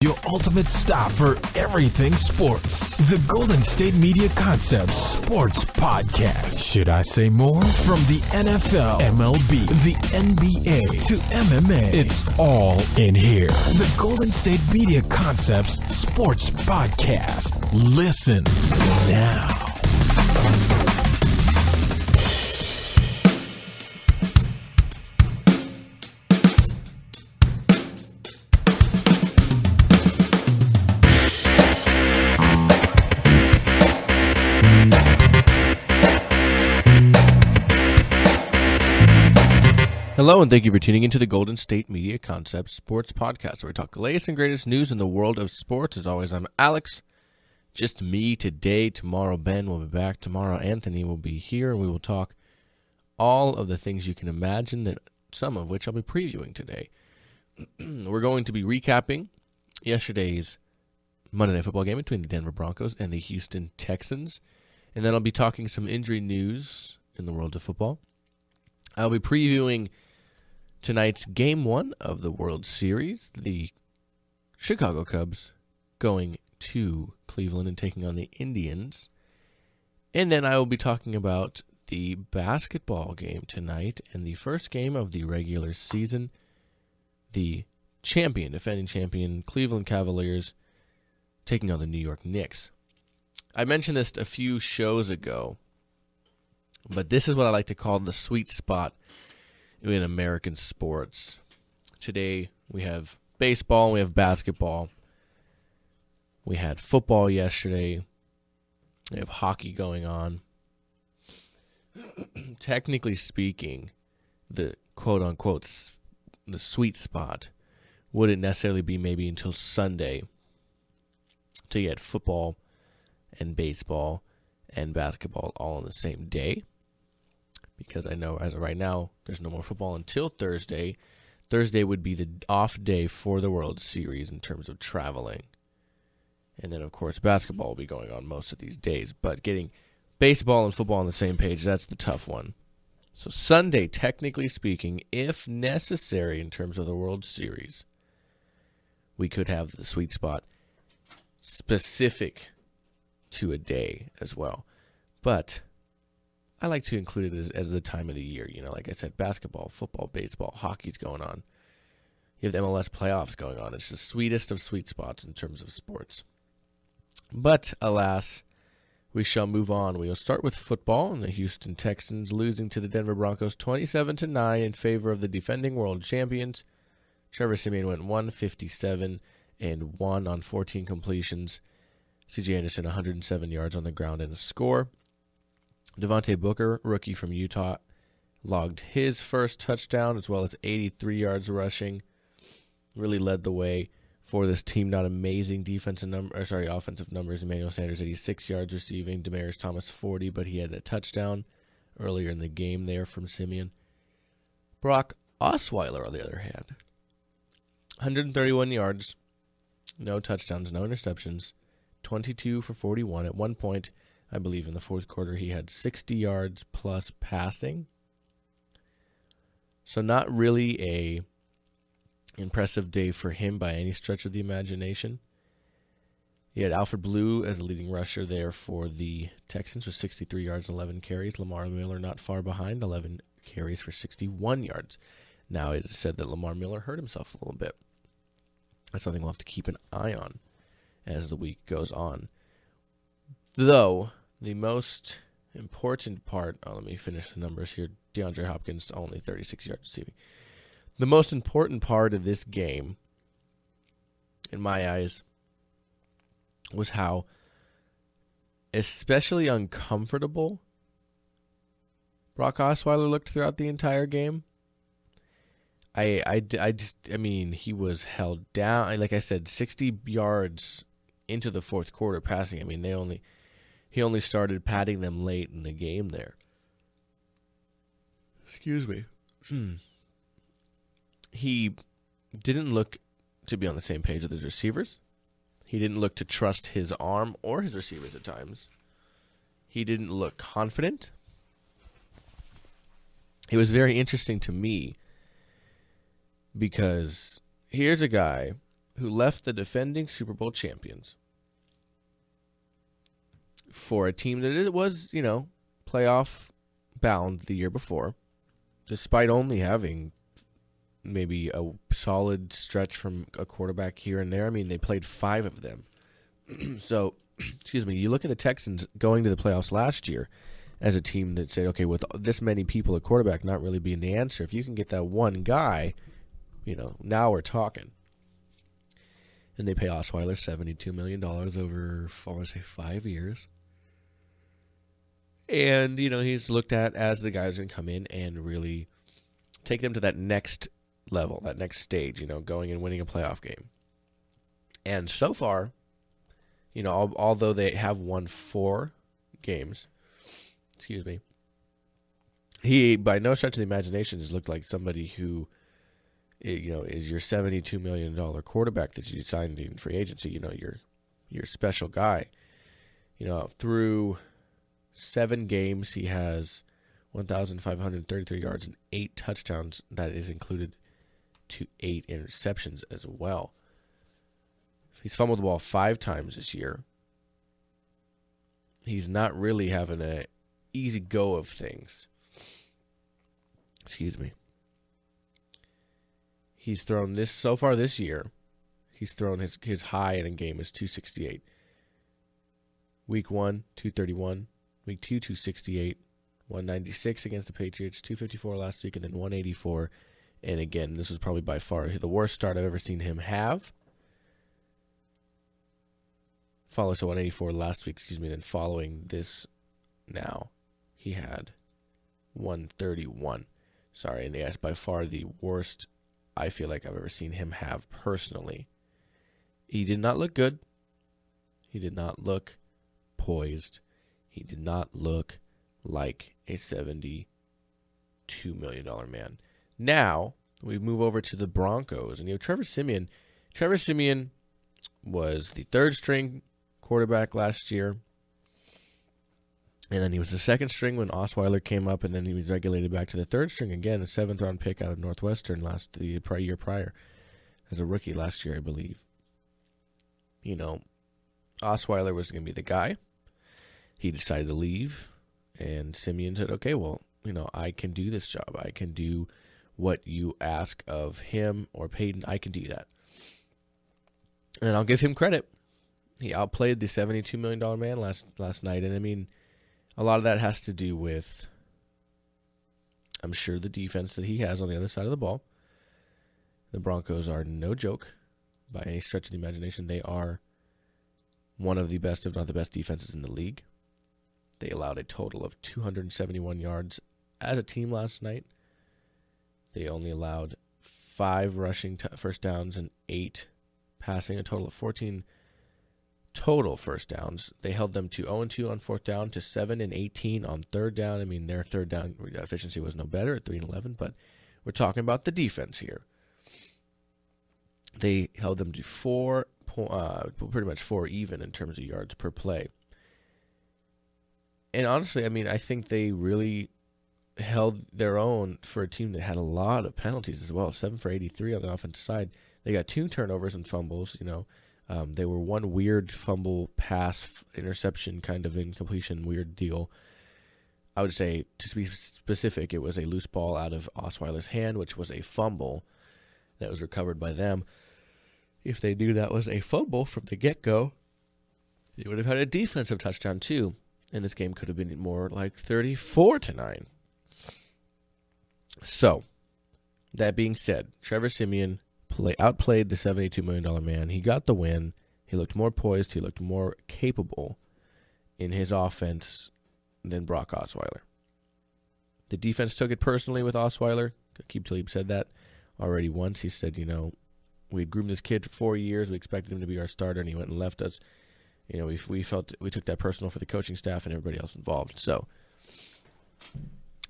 Your ultimate stop for everything sports. The Golden State Media Concepts Sports Podcast. Should I say more? From the NFL, MLB, the NBA to MMA, it's all in here. The Golden State Media Concepts Sports Podcast. Listen now. Hello, and thank you for tuning into the Golden State Media Concepts Sports Podcast, where we talk the latest and greatest news in the world of sports. As always, I'm Alex. Just me today. Tomorrow, Ben will be back. Tomorrow, Anthony will be here, and we will talk all of the things you can imagine, that some of which I'll be previewing today. We're going to be recapping yesterday's Monday Night Football game between the Denver Broncos and the Houston Texans, and then I'll be talking some injury news in the world of football. I'll be previewing tonight's Game 1 of the World Series, the Chicago Cubs going to Cleveland and taking on the Indians. And then I will be talking about the basketball game tonight and the first game of the regular season, the defending champion Cleveland Cavaliers taking on the New York Knicks. I mentioned this a few shows ago, but this is what I like to call the sweet spot in American sports. Today we have baseball, we have basketball. We had football yesterday. We have hockey going on. Technically speaking, the quote-unquote the sweet spot wouldn't necessarily be maybe until Sunday to get football and baseball and basketball all on the same day. Because I know as of right now, there's no more football until Thursday. Thursday would be the off day for the World Series in terms of traveling. And then, of course, basketball will be going on most of these days. But getting baseball and football on the same page, that's the tough one. So Sunday, technically speaking, if necessary in terms of the World Series, we could have the sweet spot specific to a day as well. But I like to include it as the time of the year. You know, like I said, basketball, football, baseball, hockey's going on. You have the MLS playoffs going on. It's the sweetest of sweet spots in terms of sports. But, alas, we shall move on. We will start with football, and the Houston Texans losing to the Denver Broncos 27-9 in favor of the defending world champions. Trevor Siemian went 157 and 1 on 14 completions. C.J. Anderson, 107 yards on the ground and a score. Devontae Booker, rookie from Utah, logged his first touchdown as well as 83 yards rushing. Really led the way for this team. Not amazing offensive numbers. Emmanuel Sanders, 86 yards receiving. Demaryius Thomas, 40, but he had a touchdown earlier in the game there from Siemian. Brock Osweiler, on the other hand, 131 yards, no touchdowns, no interceptions, 22 for 41. At one point, I believe in the fourth quarter, he had 60 yards plus passing. So not really a impressive day for him by any stretch of the imagination. He had Alfred Blue as the leading rusher there for the Texans with 63 yards and 11 carries. Lamar Miller not far behind, 11 carries for 61 yards. Now it is said that Lamar Miller hurt himself a little bit. That's something we'll have to keep an eye on as the week goes on. Though, the most important part, let me finish the numbers here. DeAndre Hopkins, only 36 yards receiving. The most important part of this game, in my eyes, was how especially uncomfortable Brock Osweiler looked throughout the entire game. He was held down. Like I said, 60 yards into the fourth quarter passing. I mean, he only started patting them late in the game there. Excuse me. He didn't look to be on the same page with his receivers. He didn't look to trust his arm or his receivers at times. He didn't look confident. It was very interesting to me because here's a guy who left the defending Super Bowl champions for a team that it was, playoff bound the year before, despite only having maybe a solid stretch from a quarterback here and there. I mean, they played 5 of them. So, you look at the Texans going to the playoffs last year as a team that said, okay, with this many people at quarterback not really being the answer, if you can get that one guy, now we're talking. And they pay Osweiler $72 million over, I want to say, 5 years. And, he's looked at as the guy who's going to come in and really take them to that next level, that next stage, going and winning a playoff game. And so far, although they have won 4 games, he, by no stretch of the imagination, has looked like somebody who, is your $72 million quarterback that you signed in free agency, your special guy. Through 7 games, he has 1,533 yards and 8 touchdowns. That is included to 8 interceptions as well. He's fumbled the ball 5 times this year. He's not really having an easy go of things. He's thrown so far this year, he's thrown his high in a game is 268. Week 1, 231. Week 2, 268. 196 against the Patriots. 254 last week, and then 184. And again, this was probably by far the worst start I've ever seen him have. Followed to 184 last week, then following this now, he had 131. And that's by far the worst I feel like I've ever seen him have personally. He did not look good. He did not look poised. He did not look like a $72 million man. Now, we move over to the Broncos, and Trevor Siemian. Trevor Siemian was the 3rd string quarterback last year, and then he was the 2nd string when Osweiler came up, and then he was regulated back to the 3rd string again, the 7th round pick out of Northwestern the year prior, as a rookie last year, I believe. Osweiler was going to be the guy. He decided to leave, and Siemian said, okay, well, I can do this job. I can do what you ask of him or Peyton. I can do that. And I'll give him credit. He outplayed the $72 million man last night. And, I mean, a lot of that has to do with, I'm sure, the defense that he has on the other side of the ball. The Broncos are no joke by any stretch of the imagination. They are one of the best, if not the best, defenses in the league. They allowed a total of 271 yards as a team last night. They only allowed 5 rushing first downs and 8 passing, a total of 14 total first downs. They held them to 0-2 on 4th down, to 7-18 on 3rd down. I mean, their 3rd down efficiency was no better at 3-11, but we're talking about the defense here. They held them to pretty much 4 even in terms of yards per play. And honestly, I mean, I think they really held their own for a team that had a lot of penalties as well. 7 for 83 on the offensive side. They got 2 turnovers and fumbles. They were 1 weird fumble, pass, interception, kind of incompletion, weird deal. I would say, to be specific, it was a loose ball out of Osweiler's hand, which was a fumble that was recovered by them. If they knew that was a fumble from the get-go, they would have had a defensive touchdown too. And this game could have been more like 34-9. So, that being said, Trevor Siemian outplayed the $72 million man. He got the win. He looked more poised. He looked more capable in his offense than Brock Osweiler. The defense took it personally with Osweiler. Keep Talib said that already once. He said, we had groomed this kid for 4 years. We expected him to be our starter, and he went and left us. We felt we took that personal for the coaching staff and everybody else involved. So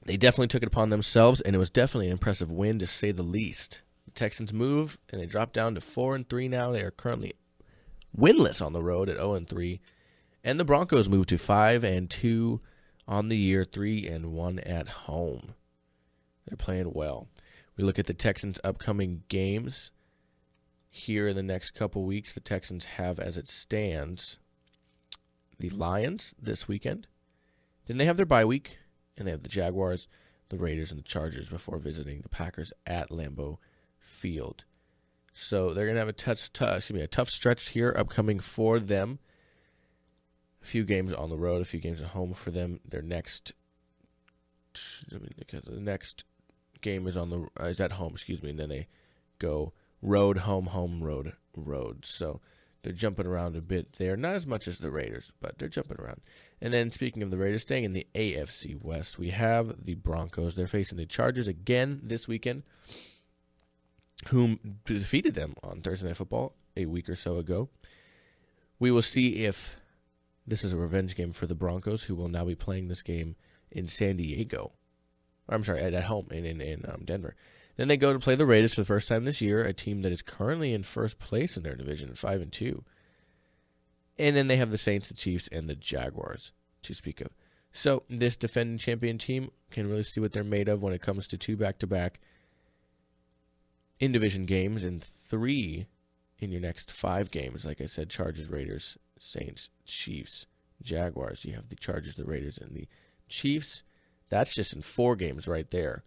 they definitely took it upon themselves, and it was definitely an impressive win, to say the least. The Texans move, and they drop down to 4-3 now. They are currently winless on the road at 0-3. And the Broncos move to 5-2 on the year, 3-1 at home. They're playing well. We look at the Texans' upcoming games. here in the next couple weeks. The Texans have, as it stands, the Lions this weekend. Then they have their bye week, and they have the Jaguars, the Raiders, and the Chargers before visiting the Packers at Lambeau Field. So they're going to have a tough stretch here upcoming for them. A few games on the road, a few games at home for them. The next game is at home, and then they go road, home, road. So they're jumping around a bit there. Not as much as the Raiders, but they're jumping around. And then speaking of the Raiders, staying in the AFC West, we have the Broncos. They're facing the Chargers again this weekend, whom defeated them on Thursday Night Football a week or so ago. We will see if this is a revenge game for the Broncos, who will now be playing this game in San Diego. I'm sorry, at home in Denver. Then they go to play the Raiders for the first time this year, a team that is currently in first place in their division, 5-2. And then they have the Saints, the Chiefs, and the Jaguars to speak of. So this defending champion team can really see what they're made of when it comes to 2 back-to-back in-division games and 3 in your next 5 games. Like I said, Chargers, Raiders, Saints, Chiefs, Jaguars. You have the Chargers, the Raiders, and the Chiefs. That's just in 4 games right there.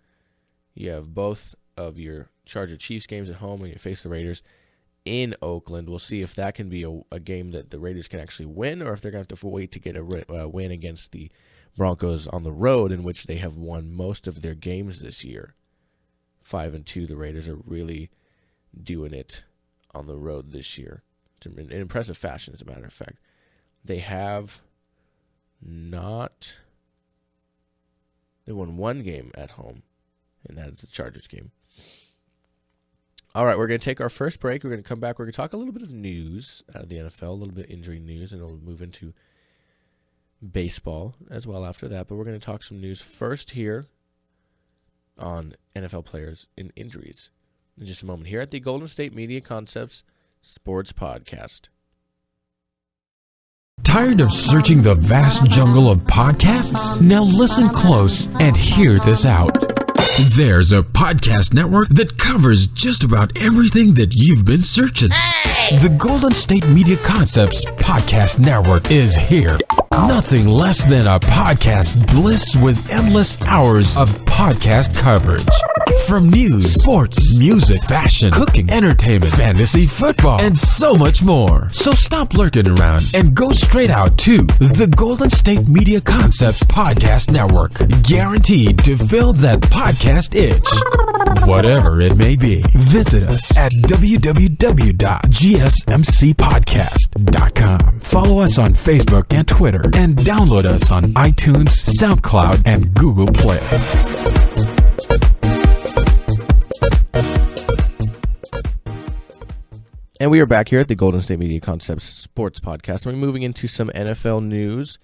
You have both of your Charger-Chiefs games at home, and you face the Raiders in Oakland. We'll see if that can be a game that the Raiders can actually win, or if they're going to have to wait to get a win against the Broncos on the road, in which they have won most of their games this year. 5-2, the Raiders are really doing it on the road this year. In impressive fashion, as a matter of fact. They won 1 game at home, and that is the Chargers game. All right, we're going to take our first break. We're going to come back. We're going to talk a little bit of news out of the NFL, a little bit of injury news, and we'll move into baseball as well after that. But we're going to talk some news first here on NFL players and injuries in just a moment here at the Golden State Media Concepts Sports Podcast. Tired of searching the vast jungle of podcasts? Now listen close and hear this out. There's a podcast network that covers just about everything that you've been searching. Hey! The Golden State Media Concepts Podcast Network is here. Nothing less than a podcast bliss with endless hours of podcast coverage. From news, sports, music, fashion, cooking, entertainment, fantasy, football, and so much more. So stop lurking around and go straight out to the Golden State Media Concepts Podcast Network. Guaranteed to fill that podcast itch. Whatever it may be. Visit us at www.gsmcpodcast.com. Follow us on Facebook and Twitter, and download us on iTunes, SoundCloud, and Google Play. And we are back here at the Golden State Media Concepts Sports Podcast. We're moving into some NFL news.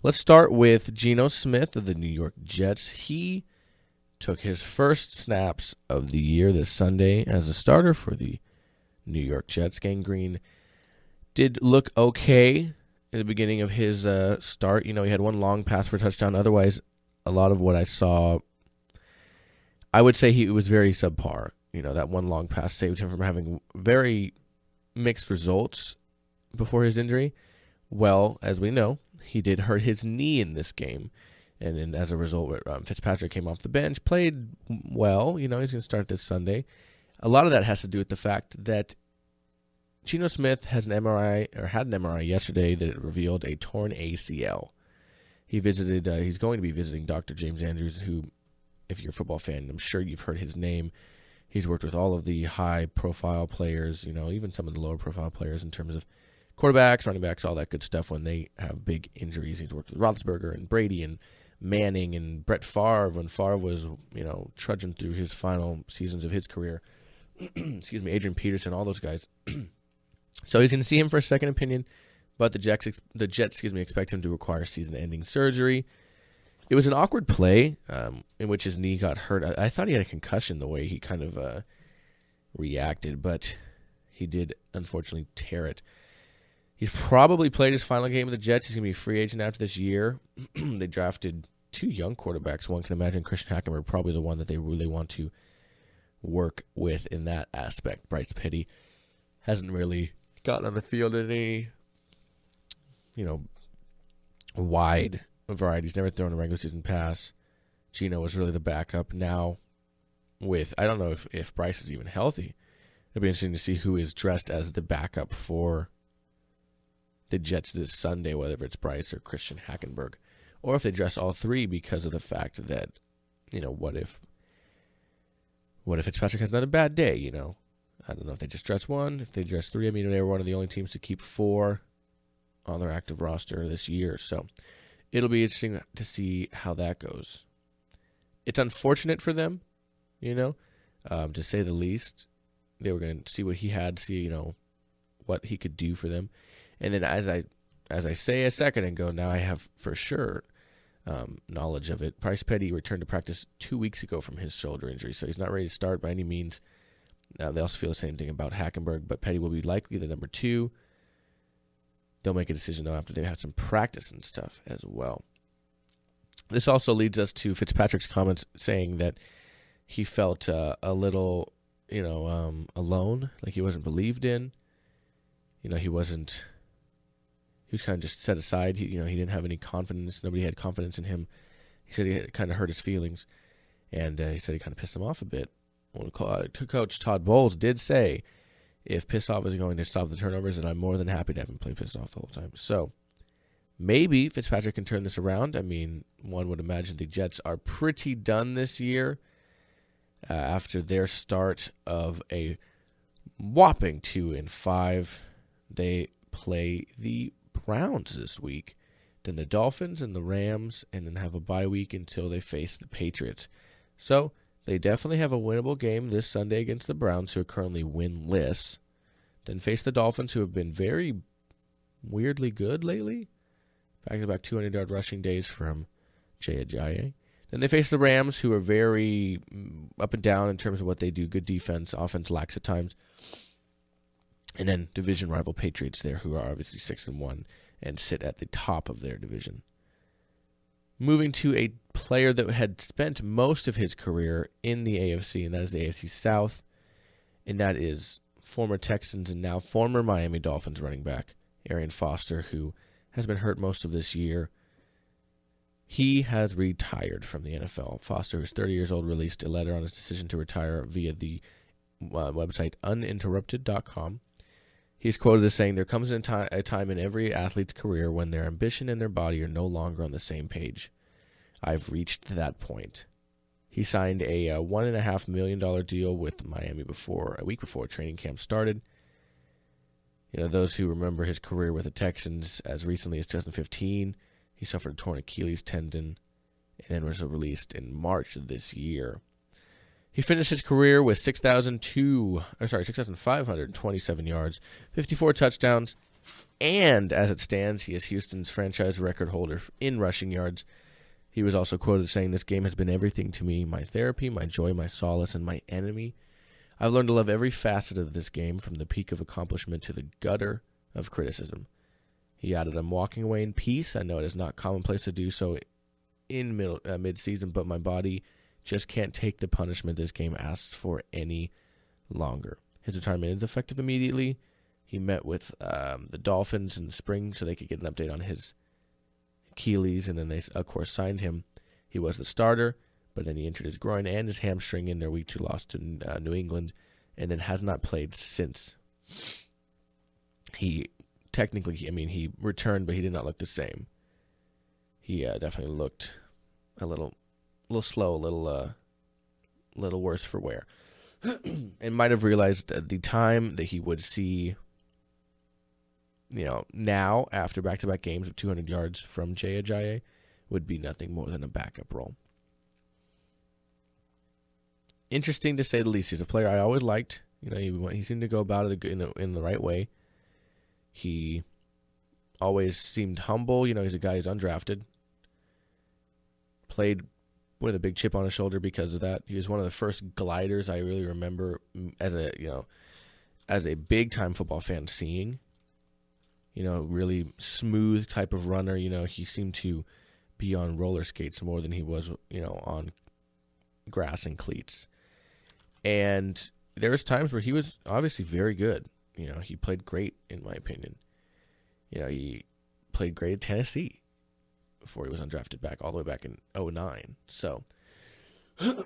Let's start with Geno Smith of the New York Jets. He took his first snaps of the year this Sunday as a starter for the New York Jets. Gang Green did look okay at the beginning of his start. You know, he had 1 long pass for a touchdown. Otherwise, a lot of what I saw, I would say he was very subpar. You know, that 1 long pass saved him from having very mixed results before his injury. Well, as we know, he did hurt his knee in this game. And then as a result, Fitzpatrick came off the bench, played well. You know, he's going to start this Sunday. A lot of that has to do with the fact that Geno Smith has an MRI, or had an MRI yesterday, that it revealed a torn ACL. He's going to be visiting Dr. James Andrews, who, if you're a football fan, I'm sure you've heard his name. He's worked with all of the high-profile players, you know, even some of the lower-profile players in terms of quarterbacks, running backs, all that good stuff when they have big injuries. He's worked with Roethlisberger and Brady and Manning and Brett Favre when Favre was, you know, trudging through his final seasons of his career. Excuse me, Adrian Peterson, all those guys. So he's going to see him for a second opinion, but the Jets expect him to require season-ending surgery. It was an awkward play in which his knee got hurt. I thought he had a concussion the way he kind of reacted, but he did unfortunately tear it. He's probably played his final game with the Jets. He's going to be a free agent after this year. They drafted 2 young quarterbacks. One can imagine Christian Hackenberg, probably the one that they really want to work with in that aspect. Bryce Petty hasn't really gotten on the field in any, wide variety. He's never thrown a regular season pass. Geno was really the backup. Now, I don't know if Bryce is even healthy. It'll be interesting to see who is dressed as the backup for the Jets this Sunday, whether it's Bryce or Christian Hackenberg, or if they dress all three because of the fact that, what if Fitzpatrick has another bad day, I don't know if they just dress one, if they dress three. I mean, they were one of the only teams to keep 4 on their active roster this year, so it'll be interesting to see how that goes. It's unfortunate for them, to say the least. They were going to see what he had, see, what he could do for them. And then as I say a second ago, now I have for sure knowledge of it. Bryce Petty returned to practice 2 weeks ago from his shoulder injury, so he's not ready to start by any means. They also feel the same thing about Hackenberg, but Petty will be likely the number 2. They'll make a decision, though, after they've had some practice and stuff as well. This also leads us to Fitzpatrick's comments saying that he felt a little, alone, like he wasn't believed in. He was kind of just set aside. He didn't have any confidence. Nobody had confidence in him. He said it kind of hurt his feelings, and he said he kind of pissed him off a bit. Coach Todd Bowles did say, if piss off is going to stop the turnovers, then I'm more than happy to have him play pissed off the whole time. So maybe Fitzpatrick can turn this around. I mean, one would imagine the Jets are pretty done this year after their start of a whopping 2-5. They play the Browns this week, then the Dolphins and the Rams, and then have a bye week until they face the Patriots. So they definitely have a winnable game this Sunday against the Browns, who are currently winless. Then face the Dolphins, who have been very weirdly good lately. Back-to-back 200-yard rushing days from Jay Ajayi. Then they face the Rams, who are very up and down in terms of what they do. Good defense, offense lacks at times. And then division rival Patriots there, who are obviously 6-1 and sit at the top of their division. Moving to a player that had spent most of his career in the AFC, and that is the AFC South, and that is former Texans and now former Miami Dolphins running back Arian Foster, who has been hurt most of this year. He has retired from the NFL. Foster, who's 30 years old, released a letter on his decision to retire via the website uninterrupted.com. He's quoted as saying, "There comes a time in every athlete's career when their ambition and their body are no longer on the same page. I've reached that point." He signed a $1.5 million deal with Miami a week before training camp started. Those who remember his career with the Texans as recently as 2015, he suffered a torn Achilles tendon and then was released in March of this year. He finished his career with 6,527 yards, 54 touchdowns, and as it stands, he is Houston's franchise record holder in rushing yards. He was also quoted saying, "This game has been everything to me, my therapy, my joy, my solace, and my enemy. I've learned to love every facet of this game, from the peak of accomplishment to the gutter of criticism." He added, "I'm walking away in peace. I know it is not commonplace to do so in mid-season, but my body just can't take the punishment this game asks for any longer." His retirement is effective immediately. He met with the Dolphins in the spring so they could get an update on his Achilles, and then they, of course, signed him. He was the starter, but then he injured his groin and his hamstring in their Week 2 loss to New England, and then has not played since. He returned, but he did not look the same. He definitely looked a little slow, a little worse for wear, and might have realized at the time that he would see, now after back-to-back games of 200 yards from Jay Ajayi, would be nothing more than a backup role. Interesting to say the least. He's a player I always liked. He seemed to go about it in the right way. He always seemed humble. He's a guy who's undrafted. Played with a big chip on his shoulder because of that. He was one of the first gliders I really remember as a big time football fan seeing. Really smooth type of runner. He seemed to be on roller skates more than he was, on grass and cleats. And there was times where he was obviously very good. he played great, in my opinion. He played great at Tennessee before he was undrafted all the way back in 2009. So,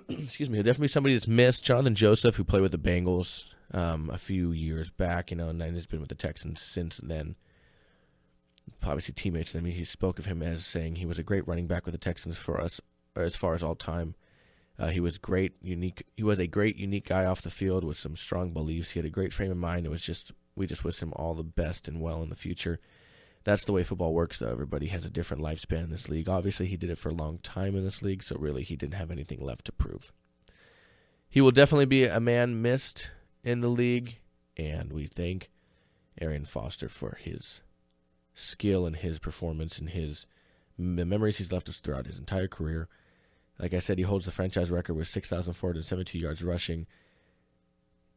excuse me, he'll definitely be somebody that's missed. Jonathan Joseph, who played with the Bengals a few years back, and then has been with the Texans since then. Obviously, teammates. He spoke of him as saying he was a great running back with the Texans for us, as far as all time. He was great, unique. He was a great, unique guy off the field with some strong beliefs. He had a great frame of mind. We just wish him all the best and well in the future. That's the way football works, though. Everybody has a different lifespan in this league. Obviously, he did it for a long time in this league, so really he didn't have anything left to prove. He will definitely be a man missed in the league, and we thank Arian Foster for his skill and his performance and the memories he's left us throughout his entire career. Like I said, he holds the franchise record with 6,472 yards rushing.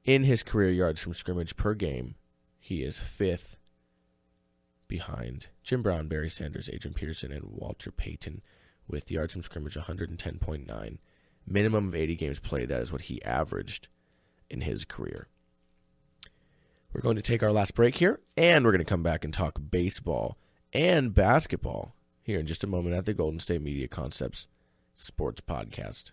In his career yards from scrimmage per game, he is 5th behind Jim Brown, Barry Sanders, Adrian Peterson, and Walter Payton with yards from scrimmage 110.9. Minimum of 80 games played. That is what he averaged in his career. We're going to take our last break here, and we're going to come back and talk baseball and basketball here in just a moment at the Golden State Media Concepts Sports Podcast.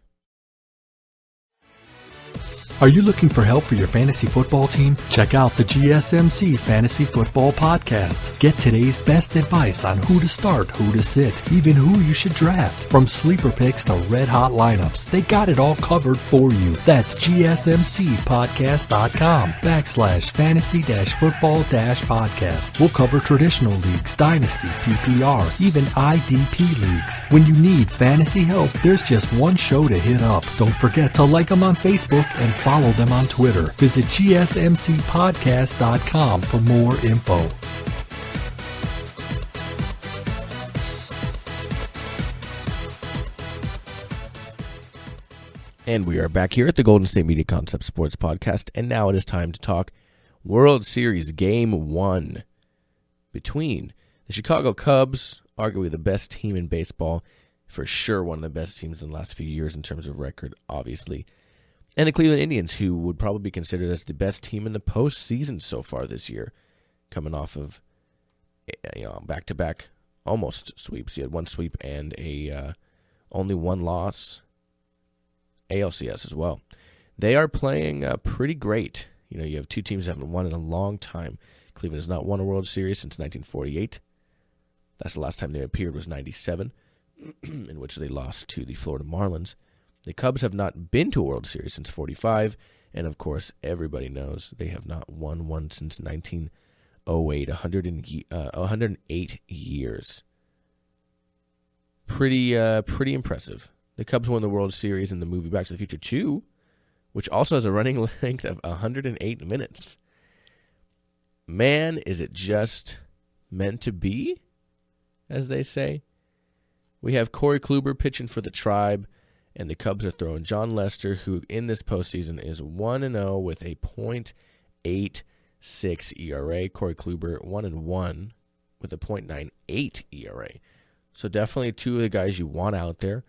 Are you looking for help for your fantasy football team? Check out the GSMC Fantasy Football Podcast. Get today's best advice on who to start, who to sit, even who you should draft. From sleeper picks to red-hot lineups, they got it all covered for you. That's gsmcpodcast.com/fantasy-football-podcast. We'll cover traditional leagues, dynasty, PPR, even IDP leagues. When you need fantasy help, there's just one show to hit up. Don't forget to like them on Facebook and follow them on Twitter. Visit gsmcpodcast.com for more info. And we are back here at the Golden State Media Concepts Sports Podcast, and now it is time to talk World Series Game 1 between the Chicago Cubs, arguably the best team in baseball, for sure one of the best teams in the last few years in terms of record, obviously, and the Cleveland Indians, who would probably be considered as the best team in the postseason so far this year, coming off of back-to-back almost sweeps. You had one sweep and only one loss, ALCS as well. They are playing pretty great. You have two teams that haven't won in a long time. Cleveland has not won a World Series since 1948. That's the last time they appeared was 97, in which they lost to the Florida Marlins. The Cubs have not been to a World Series since 45, and of course, everybody knows they have not won one since 1908, 108 years. Pretty impressive. The Cubs won the World Series in the movie Back to the Future 2, which also has a running length of 108 minutes. Man, is it just meant to be, as they say. We have Corey Kluber pitching for the Tribe, and the Cubs are throwing John Lester, who in this postseason is 1-0 with a .86 ERA. Corey Kluber 1-1 with a .98 ERA. So definitely two of the guys you want out there.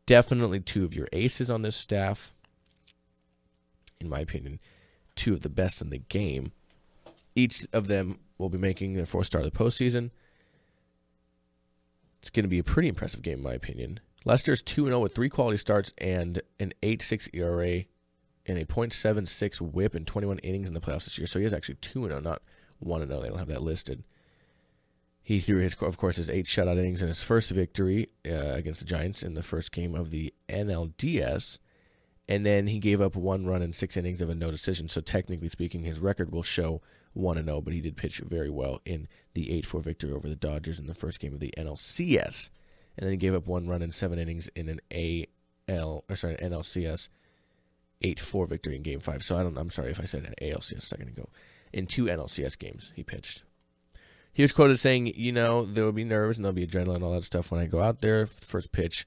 Definitely two of your aces on this staff. In my opinion, two of the best in the game. Each of them will be making their fourth start of the postseason. It's going to be a pretty impressive game, in my opinion. Lester's 2-0 with 3 quality starts and an 8.6 ERA and a .76 whip in 21 innings in the playoffs this year. So he is actually 2-0, not 1-0. They don't have that listed. He threw, his 8 shutout innings in his first victory against the Giants in the first game of the NLDS. And then he gave up 1 run in 6 innings of a no decision. So technically speaking, his record will show 1-0, but he did pitch very well in the 8-4 victory over the Dodgers in the first game of the NLCS. And then he gave up 1 run in 7 innings in an NLCS 8-4 victory in Game 5. So I'm sorry if I said an ALCS a second ago. In 2 NLCS games, he pitched. He was quoted saying, there will be nerves and there'll be adrenaline and all that stuff when I go out there. First pitch,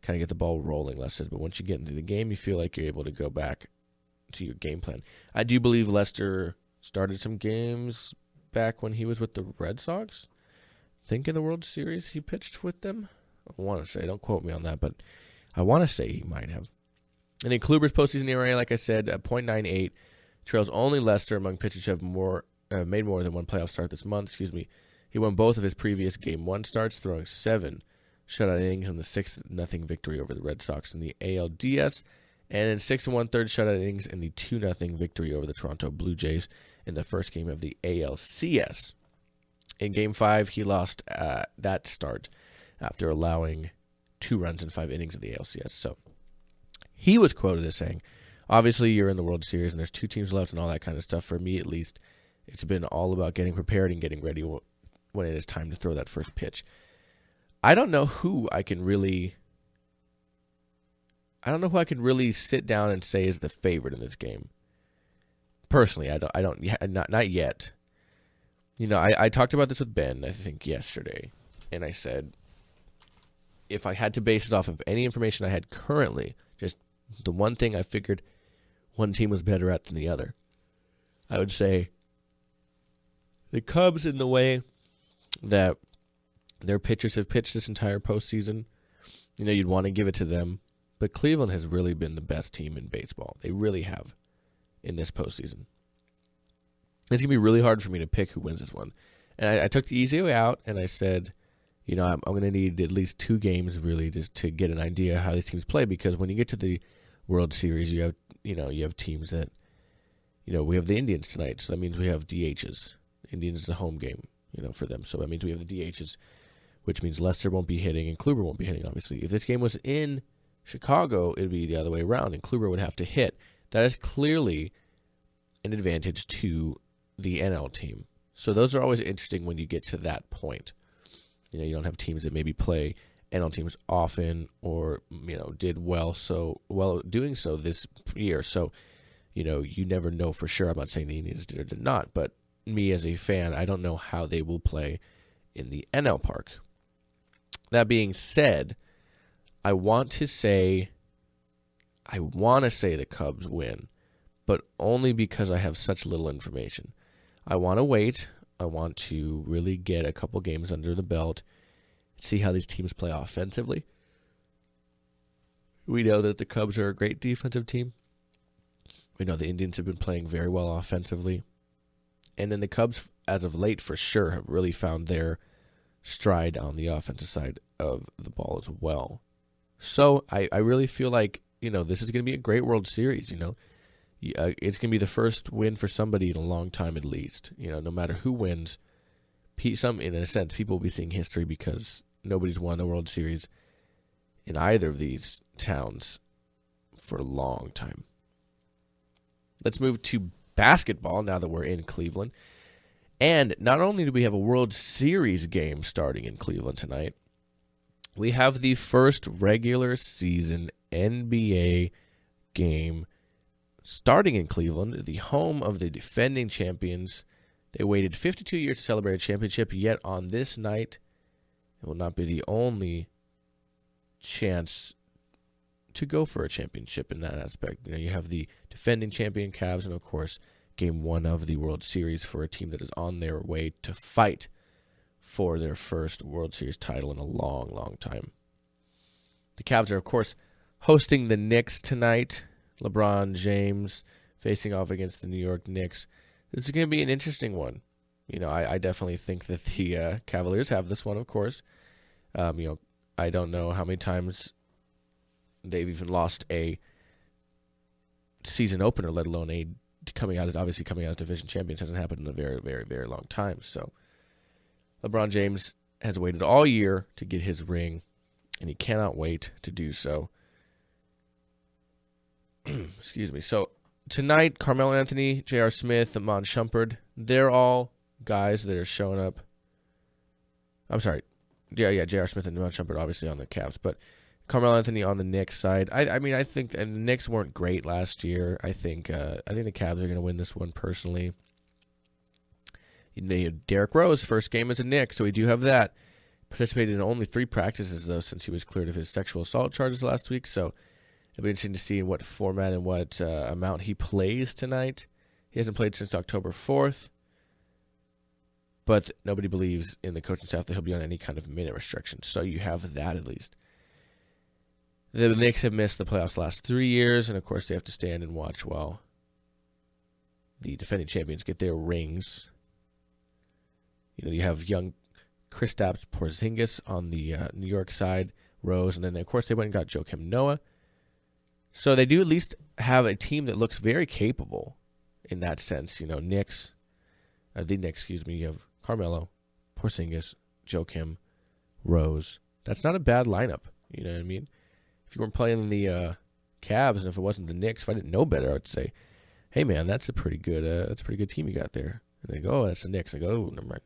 kind of get the ball rolling, Lester. But once you get into the game, you feel like you're able to go back to your game plan. I do believe Lester started some games back when he was with the Red Sox. I think in the World Series he pitched with them. I want to say, don't quote me on that, but I want to say he might have. And in Kluber's postseason ERA, like I said, a .98, Trails only Leicester among pitchers who have made more than one playoff start this month. He won both of his previous Game 1 starts, throwing 7 shutout innings in the 6-0 victory over the Red Sox in the ALDS, and in 6 1/3 shutout innings in the 2-0 victory over the Toronto Blue Jays in the first game of the ALCS. In Game 5, he lost that start after allowing 2 runs in 5 innings of the ALCS. So he was quoted as saying, obviously you're in the World Series and there's 2 teams left and all that kind of stuff. For me, at least, it's been all about getting prepared and getting ready when it is time to throw that first pitch. I don't know who I can really sit down and say is the favorite in this game. Personally, not yet. You know, I talked about this with Ben, I think, yesterday, and I said, if I had to base it off of any information I had currently, just the one thing I figured one team was better at than the other, I would say the Cubs, in the way that their pitchers have pitched this entire postseason, you know, you'd want to give it to them. But Cleveland has really been the best team in baseball. They really have in this postseason. It's going to be really hard for me to pick who wins this one. And I took the easy way out, and I said, you know, I'm going to need at least 2 games really just to get an idea how these teams play, because when you get to the World Series, you have teams that, you know, we have the Indians tonight, so that means we have DHs. Indians is a home game, you know, for them. So that means we have the DHs, which means Lester won't be hitting and Kluber won't be hitting, obviously. If this game was in Chicago, it would be the other way around, and Kluber would have to hit. That is clearly an advantage to the NL team. So those are always interesting when you get to that point. You know, you don't have teams that maybe play NL teams often or, you know, did well doing so this year. So, you know, you never know for sure. I'm not saying the Indians did or did not, but me as a fan, I don't know how they will play in the NL Park. That being said, I want to say the Cubs win, but only because I have such little information. I want to wait. I want to really get a couple games under the belt, see how these teams play offensively. We know that the Cubs are a great defensive team. We know the Indians have been playing very well offensively. And then the Cubs, as of late, for sure, have really found their stride on the offensive side of the ball as well. So I really feel like, you know, this is going to be a great World Series, you know. It's going to be the first win for somebody in a long time at least. You know, no matter who wins, in a sense, people will be seeing history because nobody's won a World Series in either of these towns for a long time. Let's move to basketball now that we're in Cleveland. And not only do we have a World Series game starting in Cleveland tonight, we have the first regular season NBA game starting in Cleveland, the home of the defending champions. They waited 52 years to celebrate a championship, yet on this night, it will not be the only chance to go for a championship in that aspect. You know, you have the defending champion Cavs, and of course, Game 1 of the World Series for a team that is on their way to fight for their first World Series title in a long, long time. The Cavs are, of course, hosting the Knicks tonight. LeBron James facing off against the New York Knicks. This is going to be an interesting one. You know, I definitely think that the Cavaliers have this one, of course. You know, I don't know how many times they've even lost a season opener, let alone coming out as division champions. Hasn't happened in a very, very, very long time. So LeBron James has waited all year to get his ring, and he cannot wait to do so. Excuse me. So tonight, Carmelo Anthony, J.R. Smith, Iman Shumpert, they're all guys that are showing up. I'm sorry. Yeah, J.R. Smith and Iman Shumpert obviously on the Cavs, but Carmelo Anthony on the Knicks side. I think and the Knicks weren't great last year. I think the Cavs are going to win this one personally. You have Derrick Rose, first game as a Knick, so we do have that. Participated in only 3 practices, though, since he was cleared of his sexual assault charges last week, so it'll be interesting to see in what format and what amount he plays tonight. He hasn't played since October 4th, but nobody believes in the coaching staff that he'll be on any kind of minute restriction, so you have that at least. The Knicks have missed the playoffs the last 3 years, and of course they have to stand and watch while the defending champions get their rings. You have young Kristaps Porzingis on the New York side, Rose, and then, of course, they went and got Joakim Noah. So they do at least have a team that looks very capable in that sense. The Knicks, you have Carmelo, Porzingis, Joakim, Rose. That's not a bad lineup. You know what I mean? If you weren't playing the Cavs, and if it wasn't the Knicks, if I didn't know better, I would say, hey, man, that's a pretty good team you got there. And they go, oh, that's the Knicks. I go, oh, never mind.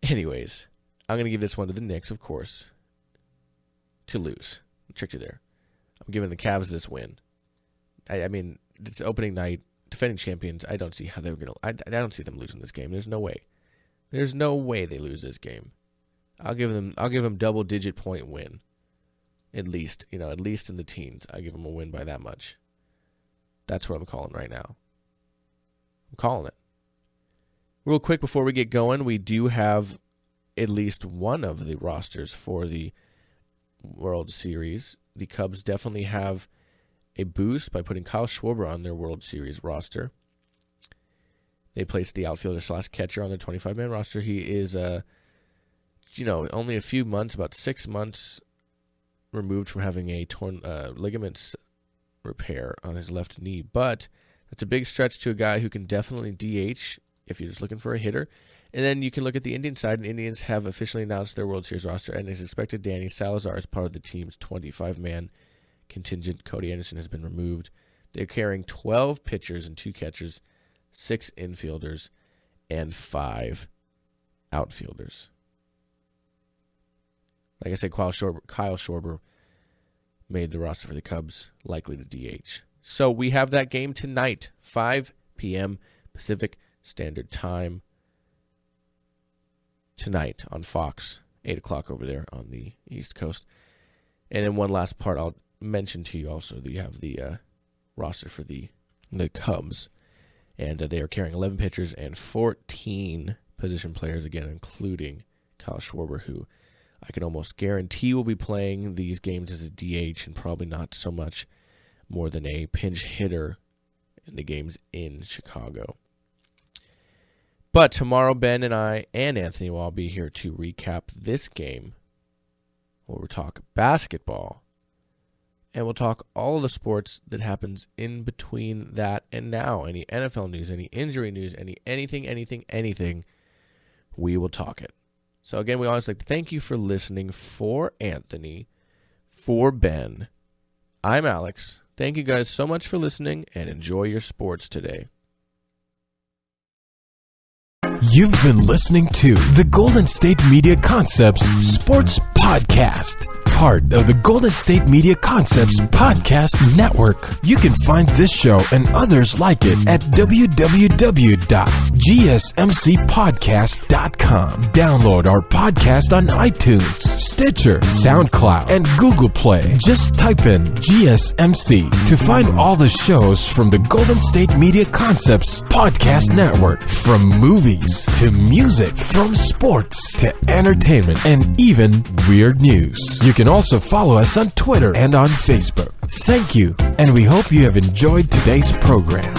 Anyways, I'm going to give this one to the Knicks, of course, to lose. I tricked you there. I'm giving the Cavs this win. I mean, it's opening night, defending champions. I don't see how they're going to. I don't see them losing this game. There's no way. There's no way they lose this game. I'll give them double-digit point win, at least. At least in the teens. I give them a win by that much. That's what I'm calling right now. I'm calling it. Real quick before we get going, we do have at least one of the rosters for the World Series. The Cubs definitely have a boost by putting Kyle Schwarber on their World Series roster. They placed the outfielder / catcher on their 25-man roster. He is, only a few months, about 6 months removed from having a torn ligaments repair on his left knee. But that's a big stretch to a guy who can definitely DH if you're just looking for a hitter. And then you can look at the Indian side, and Indians have officially announced their World Series roster, and it's expected Danny Salazar is part of the team's 25-man contingent. Cody Anderson has been removed. They're carrying 12 pitchers and 2 catchers, 6 infielders, and 5 outfielders. Like I said, Kyle Schwarber made the roster for the Cubs, likely to DH. So we have that game tonight, 5 p.m. Pacific Standard Time. Tonight on Fox, 8 o'clock over there on the East Coast. And then one last part I'll mention to you also that you have the roster for the Cubs. And they are carrying 11 pitchers and 14 position players, again, including Kyle Schwarber, who I can almost guarantee will be playing these games as a DH and probably not so much more than a pinch hitter in the games in Chicago. But tomorrow, Ben and I and Anthony will all be here to recap this game, where we'll talk basketball, and we'll talk all of the sports that happens in between that and now. Any NFL news, any injury news, anything, we will talk it. So again, we always like to thank you for listening. For Anthony, for Ben, I'm Alex. Thank you guys so much for listening, and enjoy your sports today. You've been listening to the Golden State Media Concepts Sports Podcast, part of the Golden State Media Concepts Podcast Network. You can find this show and others like it at www.gsmcpodcast.com. Download our podcast on iTunes, Stitcher, SoundCloud, and Google Play. Just type in GSMC to find all the shows from the Golden State Media Concepts Podcast Network, from movies to music, from sports to entertainment, and even weird news. You can also follow us on Twitter and on Facebook. Thank you, and we hope you have enjoyed today's program.